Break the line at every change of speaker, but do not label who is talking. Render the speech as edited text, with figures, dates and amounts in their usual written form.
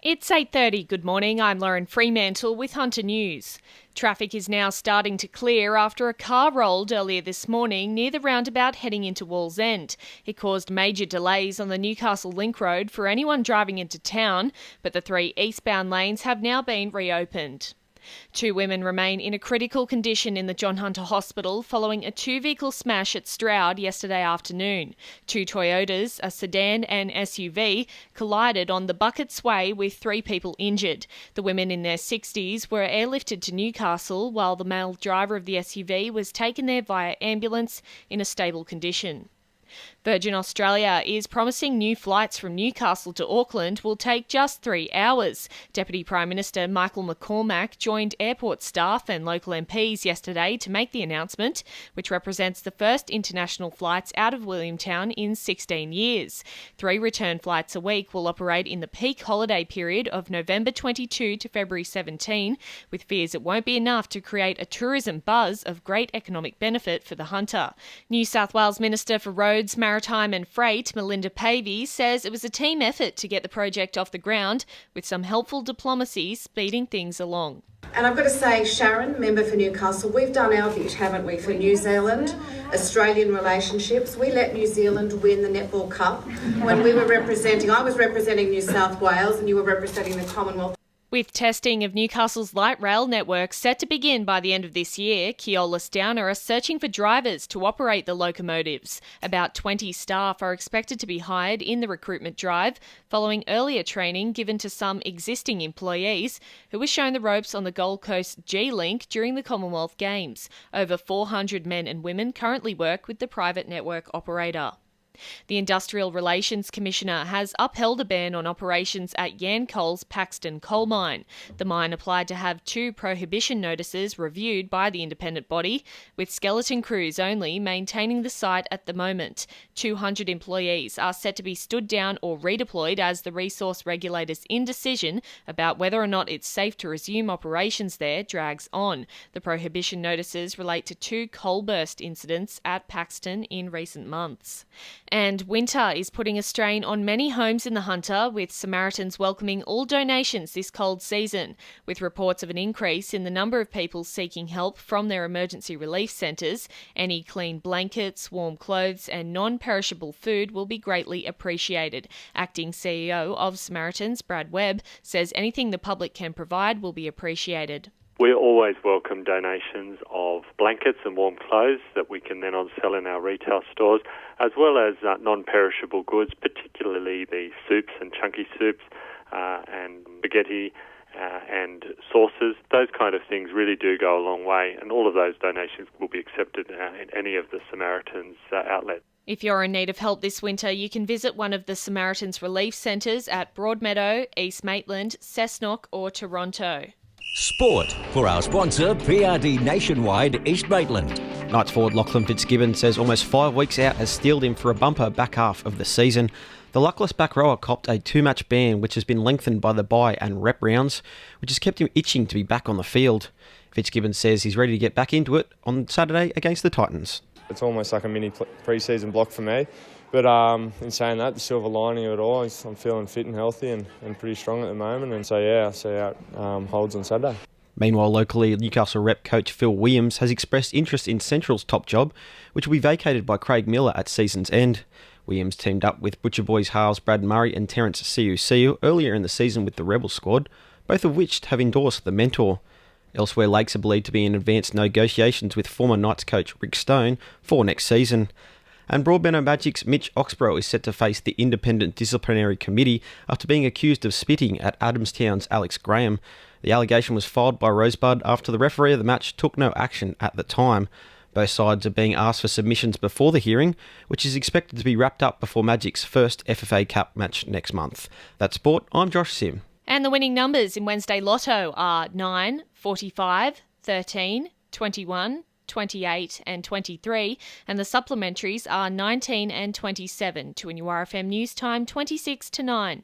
It's 8:30. Good morning. I'm Lauren Freemantle with Hunter News. Traffic is now starting to clear after a car rolled earlier this morning near the roundabout heading into Wallsend. It caused major delays on the Newcastle Link Road for anyone driving into town, but the 3 eastbound lanes have now been reopened. 2 women remain in a critical condition in the John Hunter Hospital following a 2-vehicle smash at Stroud yesterday afternoon. 2 Toyotas, a sedan and SUV, collided on the Buckets Way with 3 people injured. The women in their 60s were airlifted to Newcastle while the male driver of the SUV was taken there via ambulance in a stable condition. Virgin Australia is promising new flights from Newcastle to Auckland will take just 3 hours. Deputy Prime Minister Michael McCormack joined airport staff and local MPs yesterday to make the announcement, which represents the first international flights out of Williamtown in 16 years. 3 return flights a week will operate in the peak holiday period of November 22 to February 17, with fears it won't be enough to create a tourism buzz of great economic benefit for the Hunter. New South Wales Minister for Roads, Maritime and Freight, Melinda Pavey, says it was a team effort to get the project off the ground, with some helpful diplomacy speeding things along.
And I've got to say, Sharon, member for Newcastle, we've done our bit, haven't we, for New Zealand, Australian relationships. We let New Zealand win the Netball Cup when I was representing New South Wales and you were representing the Commonwealth.
With testing of Newcastle's light rail network set to begin by the end of this year, Keolis Downer are searching for drivers to operate the locomotives. About 20 staff are expected to be hired in the recruitment drive, following earlier training given to some existing employees who were shown the ropes on the Gold Coast G-Link during the Commonwealth Games. Over 400 men and women currently work with the private network operator. The Industrial Relations Commissioner has upheld a ban on operations at Yancoal's Paxton coal mine. The mine applied to have 2 prohibition notices reviewed by the independent body, with skeleton crews only maintaining the site at the moment. 200 employees are set to be stood down or redeployed as the resource regulator's indecision about whether or not it's safe to resume operations there drags on. The prohibition notices relate to 2 coal burst incidents at Paxton in recent months. And winter is putting a strain on many homes in the Hunter, with Samaritans welcoming all donations this cold season, with reports of an increase in the number of people seeking help from their emergency relief centres. Any clean blankets, warm clothes and non-perishable food will be greatly appreciated. Acting CEO of Samaritans, Brad Webb, says anything the public can provide will be appreciated.
We always welcome donations of blankets and warm clothes that we can then sell in our retail stores, as well as non-perishable goods, particularly the soups and chunky soups and spaghetti and sauces. Those kind of things really do go a long way, and all of those donations will be accepted in any of the Samaritans outlets.
If you're in need of help this winter, you can visit one of the Samaritans Relief Centres at Broadmeadow, East Maitland, Cessnock or Toronto.
Sport for our sponsor, PRD Nationwide East Maitland.
Knights forward Lachlan Fitzgibbon says almost 5 weeks out has steeled him for a bumper back half of the season. The luckless back rower copped a 2-match ban which has been lengthened by the bye and rep rounds, which has kept him itching to be back on the field. Fitzgibbon says he's ready to get back into it on Saturday against the Titans.
It's almost like a mini pre-season block for me. But in saying that, the silver lining of it all is I'm feeling fit and healthy and pretty strong at the moment. And so, yeah, I'll see how it holds on Saturday.
Meanwhile, locally, Newcastle rep coach Phil Williams has expressed interest in Central's top job, which will be vacated by Craig Miller at season's end. Williams teamed up with Butcher Boys halves Brad Murray and Terence Siu earlier in the season with the Rebel squad, both of which have endorsed the mentor. Elsewhere, Lakes are believed to be in advanced negotiations with former Knights coach Rick Stone for next season. And Broadmeadow Magic's Mitch Oxborough is set to face the Independent Disciplinary Committee after being accused of spitting at Adamstown's Alex Graham. The allegation was filed by Rosebud after the referee of the match took no action at the time. Both sides are being asked for submissions before the hearing, which is expected to be wrapped up before Magic's first FFA Cup match next month. That's Sport, I'm Josh Sim.
And the winning numbers in Wednesday Lotto are 9, 45, 13, 21, 28 and 23, and the supplementaries are 19 and 27. 2NURFM News Time 26 to 9.